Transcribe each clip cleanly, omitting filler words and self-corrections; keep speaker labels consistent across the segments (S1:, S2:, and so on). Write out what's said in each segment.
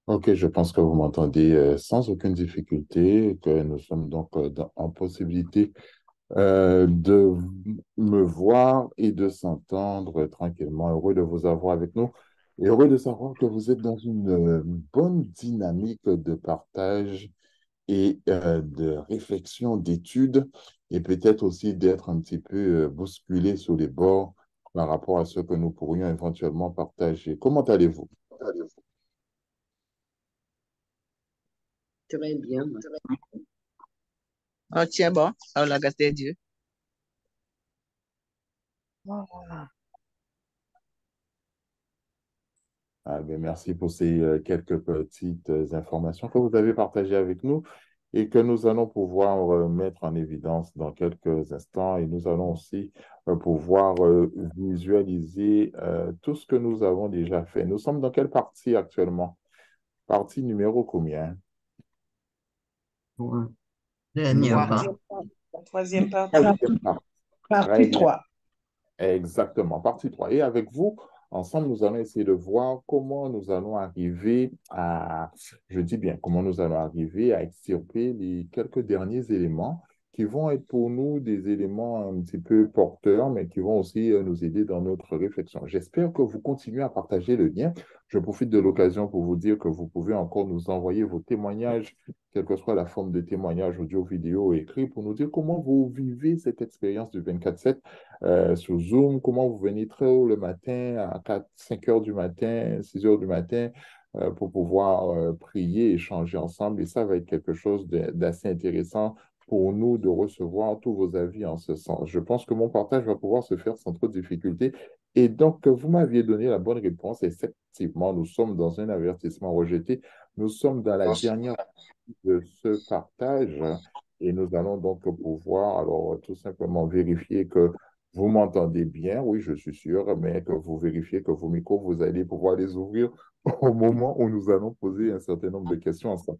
S1: Ok, je pense que vous m'entendez sans aucune difficulté, que nous sommes donc en possibilité de me voir et de s'entendre tranquillement. Heureux de vous avoir avec nous et heureux de savoir que vous êtes dans une bonne dynamique de partage et de réflexion, d'études et peut-être aussi d'être un petit peu bousculé sur les bords par rapport à ce que nous pourrions éventuellement partager. Comment allez-vous?
S2: Très bien.
S3: Oh, tiens, bon, alors la grâce de Dieu.
S1: Ah, ben, merci pour ces quelques petites informations que vous avez partagées avec nous et que nous allons pouvoir mettre en évidence dans quelques instants. Et nous allons aussi pouvoir visualiser tout ce que nous avons déjà fait. Nous sommes dans quelle partie actuellement? Partie numéro combien?
S2: Ouais.
S3: Dernière
S2: Numéro
S3: part.
S4: La troisième partie.
S1: Troisième partie. Très
S4: Partie
S1: bien.
S4: 3.
S1: Exactement, partie 3. Et avec vous, ensemble, nous allons essayer de voir comment nous allons arriver à, je dis bien, comment nous allons arriver à extirper les quelques derniers éléments qui vont être pour nous des éléments un petit peu porteurs, mais qui vont aussi nous aider dans notre réflexion. J'espère que vous continuez à partager le lien. Je profite de l'occasion pour vous dire que vous pouvez encore nous envoyer vos témoignages, quelle que soit la forme de témoignage audio, vidéo, écrit, pour nous dire comment vous vivez cette expérience du 24/7 sur Zoom, comment vous venez très haut le matin, à 4, 5 heures du matin, 6 heures du matin, pour pouvoir prier, échanger ensemble. Et ça va être quelque chose d'assez intéressant pour nous de recevoir tous vos avis en ce sens. Je pense que mon partage va pouvoir se faire sans trop de difficultés. Et donc, vous m'aviez donné la bonne réponse. Effectivement, nous sommes dans un avertissement rejeté. Nous sommes dans la dernière de ce partage et nous allons donc pouvoir alors tout simplement vérifier que vous m'entendez bien. Oui, je suis sûr, mais que vous vérifiez que vos micros, vous allez pouvoir les ouvrir au moment où nous allons poser un certain nombre de questions ensemble.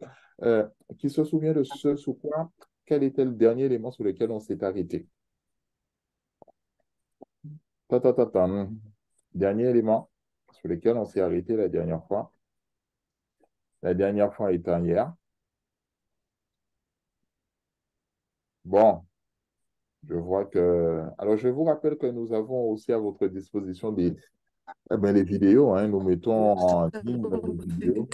S1: Qui se souvient de ce sur quoi? Quel était le dernier élément sur lequel on s'est arrêté? Ta, ta, ta, ta. Dernier élément sur lequel on s'est arrêté la dernière fois. La dernière fois étant hier. Bon, je vois que... Alors, je vous rappelle que nous avons aussi à votre disposition les vidéos. Hein. Nous mettons en ligne les vidéos.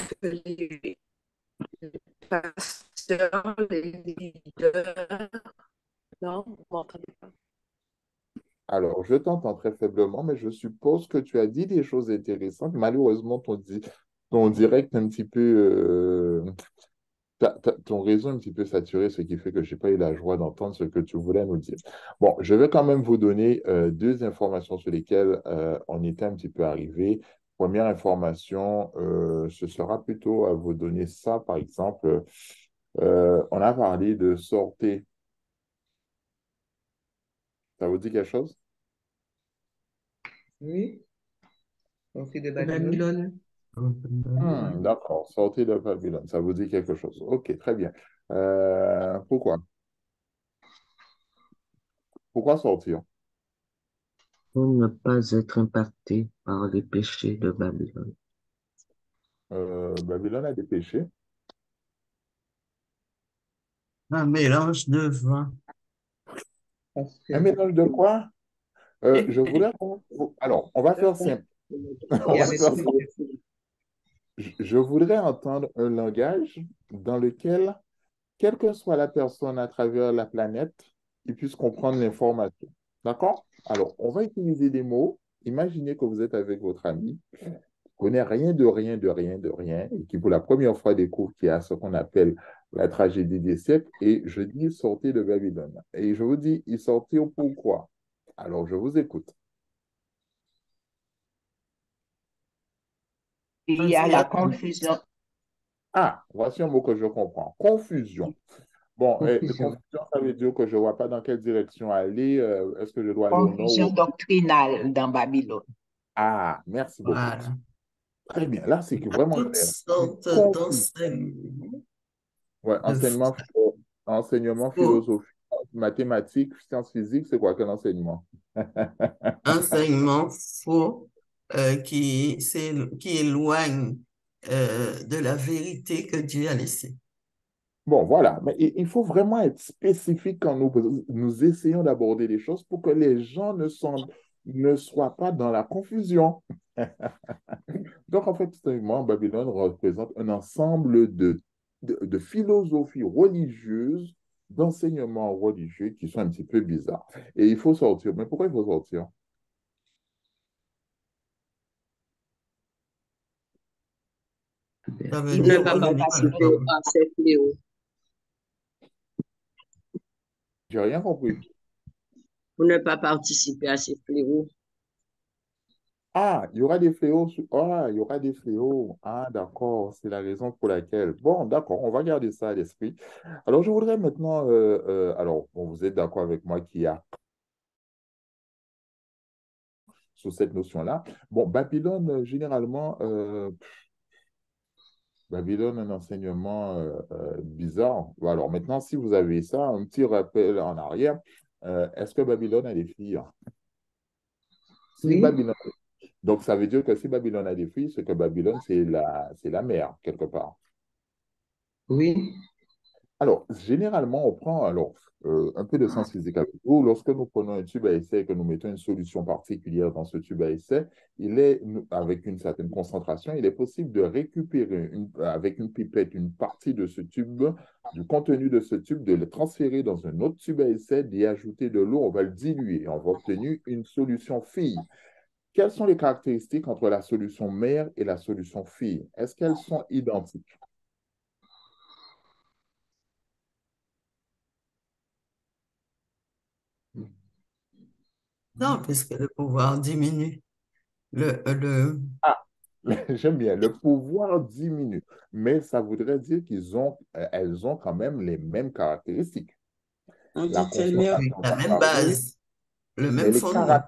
S3: Les pasteurs, les leaders. Non, vous m'entendez pas.
S1: Alors, je t'entends très faiblement, mais je suppose que tu as dit des choses intéressantes. Malheureusement, ton direct est un petit peu... ton réseau est un petit peu saturé, ce qui fait que je n'ai pas eu la joie d'entendre ce que tu voulais nous dire. Bon, je vais quand même vous donner deux informations sur lesquelles on était un petit peu arrivé. Première information, ce sera plutôt à vous donner ça, par exemple. On a parlé de sortie. Ça vous dit quelque chose?
S4: Oui. Sortie de
S2: De
S4: Babylone.
S2: Babylone.
S1: D'accord, sortie de Babylone. Ça vous dit quelque chose? Ok, très bien. Pourquoi? Pourquoi sortir?
S2: Pour ne pas être impacté par les péchés de Babylone.
S1: Babylone a des péchés.
S2: Un mélange de vin.
S4: Parce
S1: Un
S4: que
S1: mélange de quoi? Je voudrais Alors, on va faire simple.
S4: il
S1: On
S4: y
S1: va
S4: avait
S1: faire
S4: plus
S1: simple. Je voudrais entendre un langage dans lequel, quelle que soit la personne à travers la planète, il puisse comprendre l'information. D'accord? Alors, on va utiliser des mots. Imaginez que vous êtes avec votre ami, qui ne connaît rien de rien, de rien, de rien, et qui pour la première fois découvre qu'il y a ce qu'on appelle la tragédie des siècles, et je dis sortez de Babylone. Et je vous dis, ils sortent pourquoi? Alors, je vous écoute.
S4: il y a la
S2: Enseignement.
S4: confusion.
S1: Ah, voici un mot que je comprends. Confusion. Bon,
S4: Confusion.
S1: confusion, ça veut dire que je ne vois pas dans quelle direction aller. Est-ce que je dois aller au nord ou
S4: Confusion
S1: au sud?
S4: doctrinale dans Babylone.
S1: Ah, merci beaucoup.
S2: Voilà.
S1: Très bien. Là, c'est
S2: Il y a
S1: vraiment
S2: toutes
S1: clair.
S2: sortes
S1: Confusion.
S2: d'enseignements
S1: Ouais,
S2: de
S1: enseignement
S2: faux
S1: philosophique, mathématiques, sciences physiques, c'est quoi quel enseignement?
S2: enseignements faux qui éloignent
S5: de la vérité que Dieu a laissée.
S1: Bon, voilà, mais il faut vraiment être spécifique quand nous essayons d'aborder les choses pour que les gens ne soient pas dans la confusion. Donc, en fait, historiquement, Babylone représente un ensemble de philosophies religieuses, d'enseignements religieux qui sont un petit peu bizarres. Et il faut sortir. Mais pourquoi il faut sortir?
S5: Ça veut
S4: Il
S3: Pour ne
S5: dire
S3: pas
S4: faut ne
S5: revenir
S4: pas
S5: à
S4: se
S5: la
S3: participer
S5: parole.
S3: à ces fléaux.
S1: J'ai rien compris.
S3: Pour ne pas participer à ces fléaux.
S1: Ah, il y aura des fléaux. Ah, il y aura des fléaux. Ah, d'accord, c'est la raison pour laquelle. Bon, d'accord, on va garder ça à l'esprit. Alors, je voudrais maintenant, alors, bon, vous êtes d'accord avec moi qu'il y a sur cette notion-là. Bon, Babylone, généralement, Babylone, un enseignement bizarre. Bon, alors, maintenant, si vous avez ça, un petit rappel en arrière, est-ce que Babylone a des filles? Si
S4: Oui,
S1: Babylone Donc, ça veut dire que si Babylone a des filles, c'est que Babylone, c'est la mère, quelque part.
S4: oui,
S1: Alors, généralement, on prend un peu de sens physique avec vous. Lorsque nous prenons un tube à essai et que nous mettons une solution particulière dans ce tube à essai, avec une certaine concentration, il est possible de récupérer avec une pipette une partie de ce tube, du contenu de ce tube, de le transférer dans un autre tube à essai, d'y ajouter de l'eau, on va le diluer et on va obtenir une solution fille. Quelles sont les caractéristiques entre la solution mère et la solution fille? Est-ce qu'elles sont identiques?
S5: Non, puisque le pouvoir diminue. Le...
S1: Ah, j'aime bien. Le pouvoir diminue, mais ça voudrait dire elles ont quand même les mêmes caractéristiques.
S3: On
S1: La
S3: dit-elle mieux?
S4: oui.
S1: concentration
S5: La
S1: va
S5: même
S1: varier,
S5: base, le même fondement.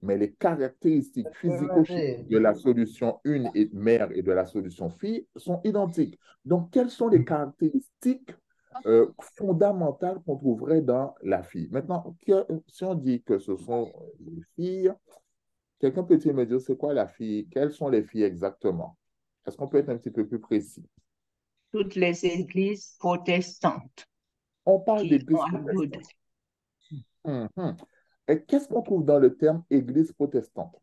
S1: mais les caractéristiques physico-chimiques de la solution une et mère et de la solution fille sont identiques. Donc, quelles sont les caractéristiques fondamentales qu'on trouverait dans la fille? Maintenant, si on dit que ce sont les filles, quelqu'un peut-il me dire c'est quoi la fille? Quelles sont les filles exactement? Est-ce qu'on peut être un petit peu plus précis?
S4: Toutes les églises protestantes
S1: On parle
S4: qui sont
S1: d'église
S4: à Good.
S1: protestante. Mhm. Et qu'est-ce qu'on trouve dans le terme église protestante?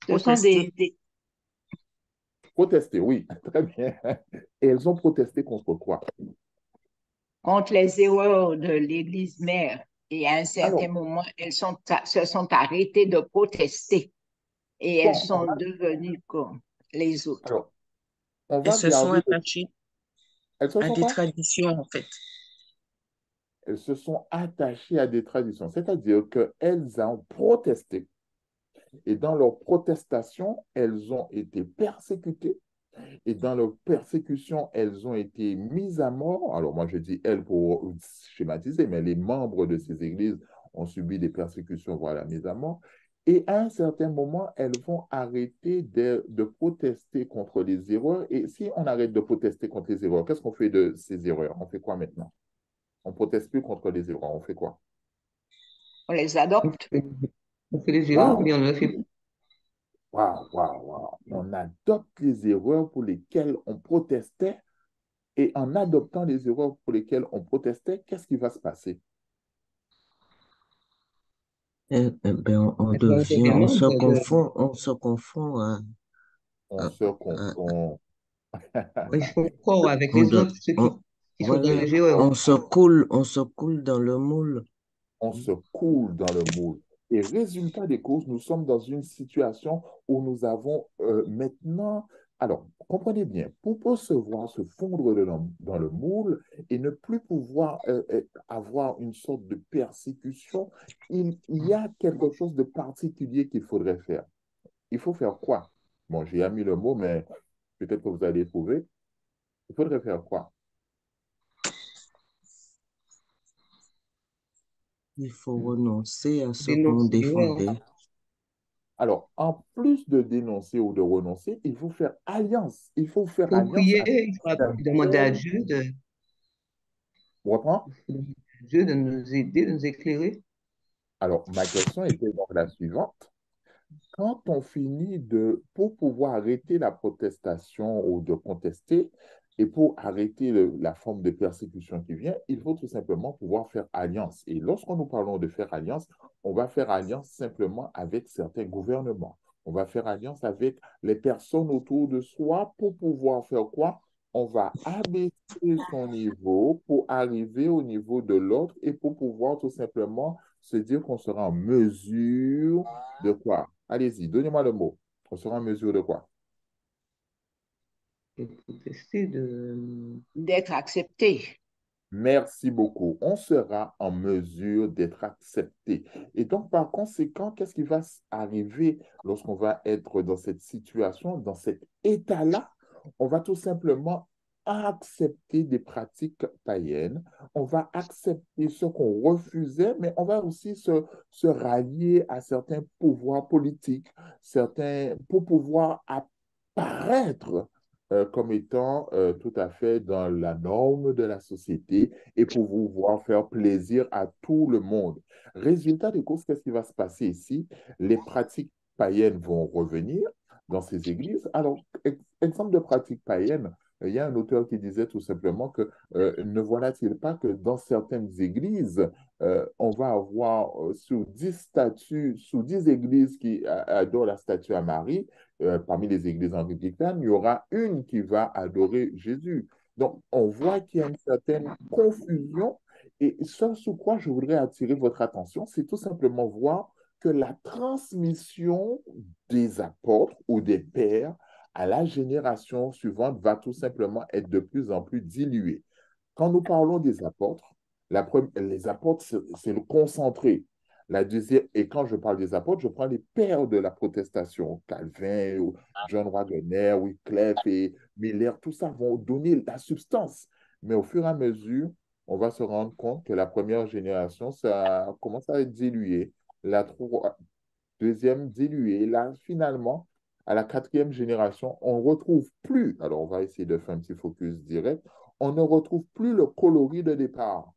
S4: Ce sont
S3: Protester.
S1: Protester, oui, très bien. Et elles ont protesté contre quoi?
S4: contre les erreurs de l'église mère. Et à un certain
S1: Alors,
S4: moment, se sont arrêtées de protester et elles
S1: bon,
S4: sont devenues comme les autres.
S1: alors, on
S3: Elles
S1: va
S3: se sont
S1: garder.
S3: attachées
S1: Elles se
S3: à
S1: sont
S3: des
S1: quoi?
S3: traditions, en fait.
S1: Elles se sont attachées à des traditions, c'est-à-dire qu'elles ont protesté. Et dans leur protestation, elles ont été persécutées. Et dans leur persécution, elles ont été mises à mort. Alors moi, je dis elles pour schématiser, mais les membres de ces églises ont subi des persécutions, voilà, mises à mort. Et à un certain moment, elles vont arrêter de protester contre les erreurs. Et si on arrête de protester contre les erreurs, qu'est-ce qu'on fait de ces erreurs? On fait quoi maintenant? On ne proteste plus contre les erreurs. On fait quoi?
S4: On les adopte.
S2: On fait les erreurs,
S1: Waouh,
S2: mais on ne le fait pas.
S1: waouh, waouh, waouh. On adopte les erreurs pour lesquelles on protestait. Et en adoptant les erreurs pour lesquelles on protestait, qu'est-ce qui va se passer?
S2: Ben, on
S4: Donc,
S2: devient, on se confond
S1: On
S2: à-
S1: se
S2: à-
S1: confond.
S4: il faut croire avec
S2: on
S4: les
S2: de-
S4: autres, ceux
S2: on-
S4: qui sont dans
S2: voilà,
S4: les erreurs.
S2: on se coule dans le moule.
S1: On se coule dans le moule. Et résultat des courses, nous sommes dans une situation où nous avons maintenant, alors comprenez bien, pour se voir se fondre dans le moule et ne plus pouvoir avoir une sorte de persécution, il y a quelque chose de particulier qu'il faudrait faire. Il faut faire quoi? Bon, j'ai mis le mot, mais peut-être que vous allez trouver. Il faudrait faire quoi?
S2: Il faut renoncer à ce qu'on
S4: Dénoncer l'erreur.
S2: défendait.
S1: Alors, en plus de dénoncer ou de renoncer, il faut faire alliance. Il faut
S4: Il
S1: faire
S4: faut
S1: alliance
S4: prier,
S1: avec
S4: il faut demander à
S1: personne.
S4: Dieu
S1: Vous comprenez?
S4: Dieu de nous aider, de nous éclairer.
S1: Alors, ma question était donc la suivante. quand on finit pour pouvoir arrêter la protestation ou de contester, et pour arrêter la forme de persécution qui vient, il faut tout simplement pouvoir faire alliance. Et lorsqu'on nous parlons de faire alliance, on va faire alliance simplement avec certains gouvernements. On va faire alliance avec les personnes autour de soi pour pouvoir faire quoi? On va abaisser son niveau pour arriver au niveau de l'autre et pour pouvoir tout simplement se dire qu'on sera en mesure de quoi? Allez-y, donnez-moi le mot. On sera en mesure de quoi?
S2: Et protester de...
S4: d'être accepté.
S1: Merci beaucoup. On sera en mesure d'être accepté. Et donc, par conséquent, qu'est-ce qui va arriver lorsqu'on va être dans cette situation, dans cet état-là? On va tout simplement accepter des pratiques païennes. On va accepter ce qu'on refusait, mais on va aussi se rallier à certains pouvoirs politiques, certains, pour pouvoir apparaître comme étant tout à fait dans la norme de la société et pour pouvoir faire plaisir à tout le monde. Résultat des courses, qu'est-ce qui va se passer ici? Les pratiques païennes vont revenir dans ces églises. Alors, exemple de pratique païenne, il y a un auteur qui disait tout simplement que ne voilà-t-il pas que dans certaines églises, on va avoir sous 10 statues, sous 10 églises qui adorent la statue à Marie, parmi les églises anglicanes, il y aura une qui va adorer Jésus. Donc, on voit qu'il y a une certaine confusion. Et ce sur quoi je voudrais attirer votre attention, c'est tout simplement voir que la transmission des apôtres ou des pères à la génération suivante va tout simplement être de plus en plus diluée. Quand nous parlons des apôtres, les apôtres, c'est le concentré. La deuxième, et quand je parle des apôtres, je prends les pères de la protestation, Calvin, ou John Waggoner, Wycliffe et Miller, tout ça vont donner la substance. Mais au fur et à mesure, on va se rendre compte que la première génération, ça commence à être dilué. La deuxième dilué. Là, finalement, à la quatrième génération, on ne retrouve plus, alors on va essayer de faire un petit focus direct, on ne retrouve plus le coloris de départ.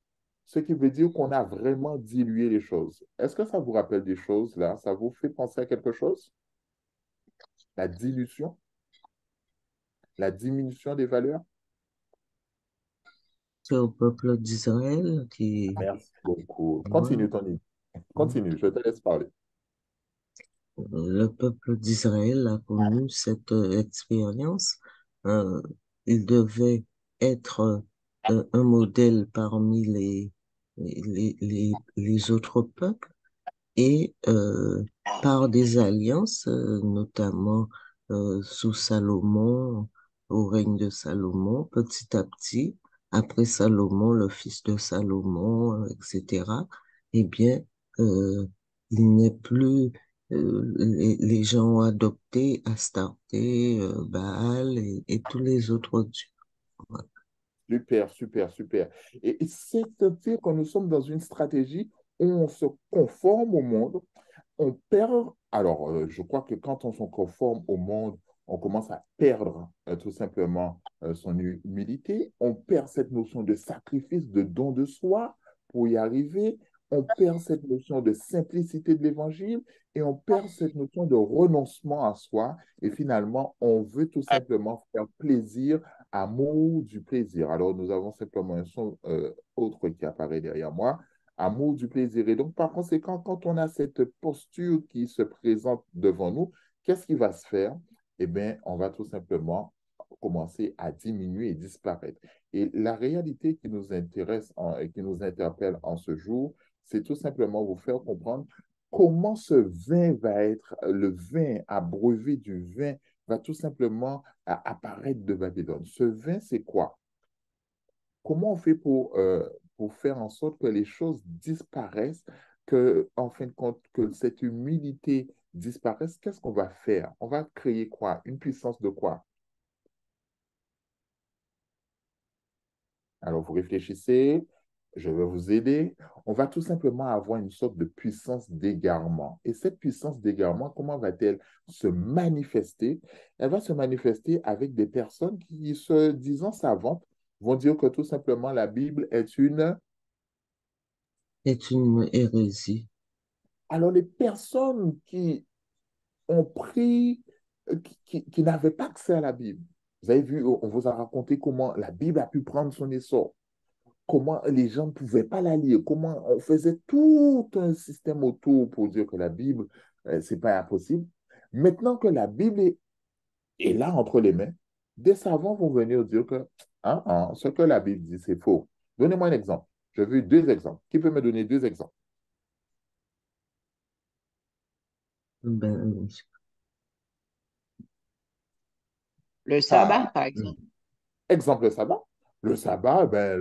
S1: Ce qui veut dire qu'on a vraiment dilué les choses. Est-ce que ça vous rappelle des choses là? Ça vous fait penser à quelque chose? La dilution, la diminution des valeurs?
S2: C'est au peuple d'Israël qui...
S1: Merci beaucoup.
S2: Ouais.
S1: Continue, Tony. Continue, je te laisse parler.
S2: Le peuple d'Israël a connu cette expérience. Euh, il devait être un modèle parmi les autres peuples et par des alliances, notamment sous Salomon, au règne de Salomon, petit à petit, après Salomon, le fils de Salomon, etc., eh bien, euh, il n'est plus, les gens ont adopté Astarté, Baal et tous les autres dieux. Voilà.
S1: Super, super, super. Et c'est-à-dire que nous sommes dans une stratégie où on se conforme au monde, on perd. Alors, je crois que quand on se conforme au monde, on commence à perdre tout simplement son humilité. On perd cette notion de sacrifice, de don de soi pour y arriver. On perd cette notion de simplicité de l'évangile et on perd cette notion de renoncement à soi. Et finalement, on veut tout simplement faire plaisir, amour du plaisir. Alors, nous avons simplement un son autre qui apparaît derrière moi, amour du plaisir. Et donc, par conséquent, quand on a cette posture qui se présente devant nous, qu'est-ce qui va se faire? Eh bien, on va tout simplement commencer à diminuer et disparaître. Et la réalité qui nous intéresse et qui nous interpelle en ce jour, c'est tout simplement vous faire comprendre comment ce vin va être, le vin abreuvé du vin va tout simplement apparaître de Babylone. Ce vin, c'est quoi? Comment on fait pour faire en sorte que les choses disparaissent, que, en fin de compte, que cette humilité disparaisse? Qu'est-ce qu'on va faire? On va créer quoi? Une puissance de quoi? Alors, vous réfléchissez, je vais vous aider. On va tout simplement avoir une sorte de puissance d'égarement. Et cette puissance d'égarement, comment va-t-elle se manifester? Elle va se manifester avec des personnes qui, se disant savantes, vont dire que tout simplement la Bible est une...
S2: C'est une hérésie.
S1: Alors, les personnes qui ont pris, qui n'avaient pas accès à la Bible. Vous avez vu, on vous a raconté comment la Bible a pu prendre son essor, comment les gens ne pouvaient pas la lire, comment on faisait tout un système autour pour dire que la Bible, c'est pas impossible. Maintenant que la Bible est là entre les mains, des savants vont venir dire que ce que la Bible dit, c'est faux. Donnez-moi un exemple. Je veux deux exemples. Qui peut me donner deux exemples?
S2: Ben,
S4: Le
S1: Ah,
S4: sabbat, par exemple.
S1: exemple, le sabbat. Le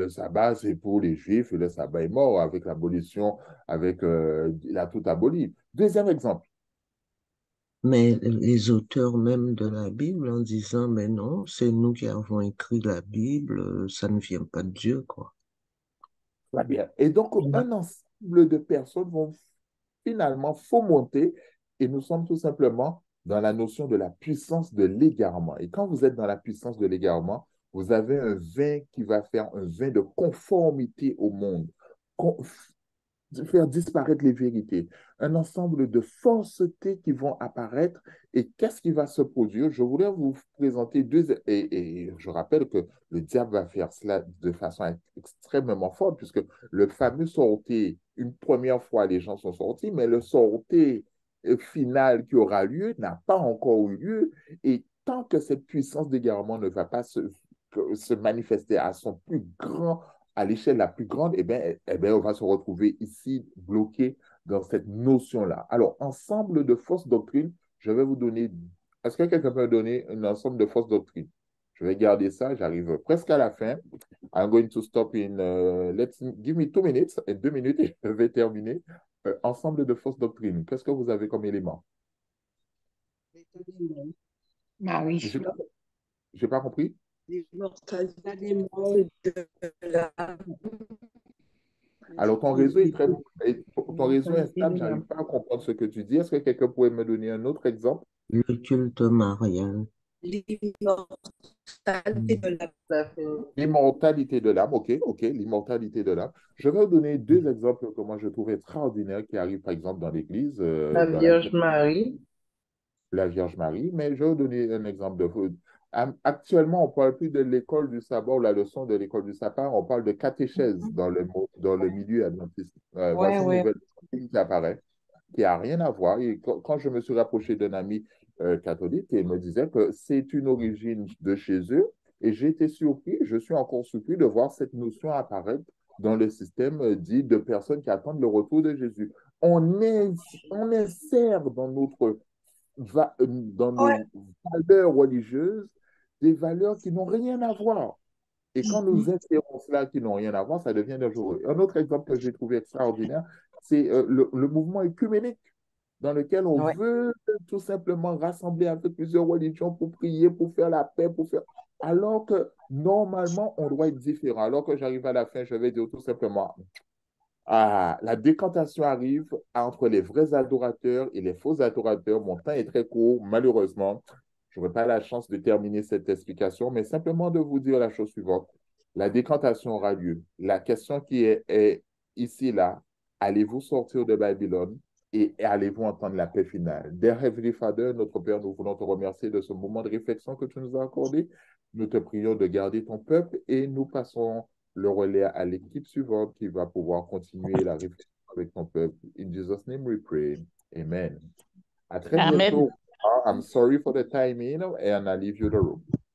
S1: sabbat, c'est pour les Juifs et le sabbat est mort avec l'abolition, avec il a tout aboli. Deuxième exemple.
S2: mais les auteurs même de la Bible en disant, mais non, c'est nous qui avons écrit la Bible, ça ne vient pas de Dieu, quoi.
S1: Très bien. Et donc, un ensemble de personnes vont finalement fomenter et nous sommes tout simplement dans la notion de la puissance de l'égarement. Et quand vous êtes dans la puissance de l'égarement, vous avez un vin qui va faire un vin de conformité au monde, faire disparaître les vérités, un ensemble de faussetés qui vont apparaître. Et qu'est-ce qui va se produire? Je voulais vous présenter deux, et je rappelle que le diable va faire cela de façon extrêmement forte, puisque le fameux sortie, une première fois, les gens sont sortis, mais le sortie final qui aura lieu n'a pas encore eu lieu. Et tant que cette puissance d'égarement ne va pas se manifester à son plus grand à l'échelle la plus grande, on va se retrouver ici bloqué dans cette notion-là. Alors, ensemble de fausses doctrines, je vais vous donner. Est-ce que quelqu'un peut me donner un ensemble de fausses doctrines? Je vais garder ça, j'arrive presque à la fin. I'm going to stop in, give me 2 minutes, et 2 minutes, et je vais terminer. Ensemble de fausses doctrines, qu'est-ce que vous avez comme élément?
S4: Marie.
S1: Je n'ai pas compris.
S3: L'immortalité de l'âme.
S1: Alors, ton réseau est ton réseau est instable, je n'arrive pas à comprendre ce que tu dis. Est-ce que quelqu'un pourrait me donner un autre exemple?
S2: Le culte marial.
S3: L'immortalité de l'âme.
S1: L'immortalité de l'âme, ok, l'immortalité de l'âme. Je vais vous donner deux exemples que moi je trouve extraordinaires qui arrivent par exemple dans l'Église,
S6: La
S1: dans
S6: Vierge Marie.
S1: la Vierge Marie, mais je vais vous donner un exemple de. Actuellement, on ne parle plus de l'école du sabbat ou la leçon de l'école du sabbat, on parle de catéchèse dans le milieu adventiste.
S6: Ouais,
S1: Voici une
S6: ouais.
S1: nouvelle doctrine qui apparaît, qui n'a rien à voir. Et quand je me suis rapproché d'un ami catholique, il me disait que c'est une origine de chez eux, et j'ai été surpris, je suis encore surpris de voir cette notion apparaître dans le système dit de personnes qui attendent le retour de Jésus. On insère dans
S3: Ouais.
S1: nos valeurs religieuses des valeurs qui n'ont rien à voir. Et quand nous insérons cela qui n'ont rien à voir, ça devient dangereux. Un autre exemple que j'ai trouvé extraordinaire, c'est le mouvement œcuménique dans lequel on
S6: Ouais.
S1: veut tout simplement rassembler avec plusieurs religions pour prier, pour faire la paix, pour faire. Alors que normalement, on doit être différent. Alors que j'arrive à la fin, je vais dire tout simplement, la décantation arrive entre les vrais adorateurs et les faux adorateurs. Mon temps est très court, malheureusement. Je n'aurai pas la chance de terminer cette explication, mais simplement de vous dire la chose suivante. La décantation aura lieu. La question qui est ici, là, allez-vous sortir de Babylone et allez-vous entendre la paix finale? Dear Heavenly Father, notre Père, nous voulons te remercier de ce moment de réflexion que tu nous as accordé. Nous te prions de garder ton peuple et nous passons le relais à l'équipe suivante qui va pouvoir continuer la réflexion avec ton peuple. In Jesus' name we pray. Amen. À très
S4: Amen.
S1: bientôt. I'm sorry for the timing and I leave you the room.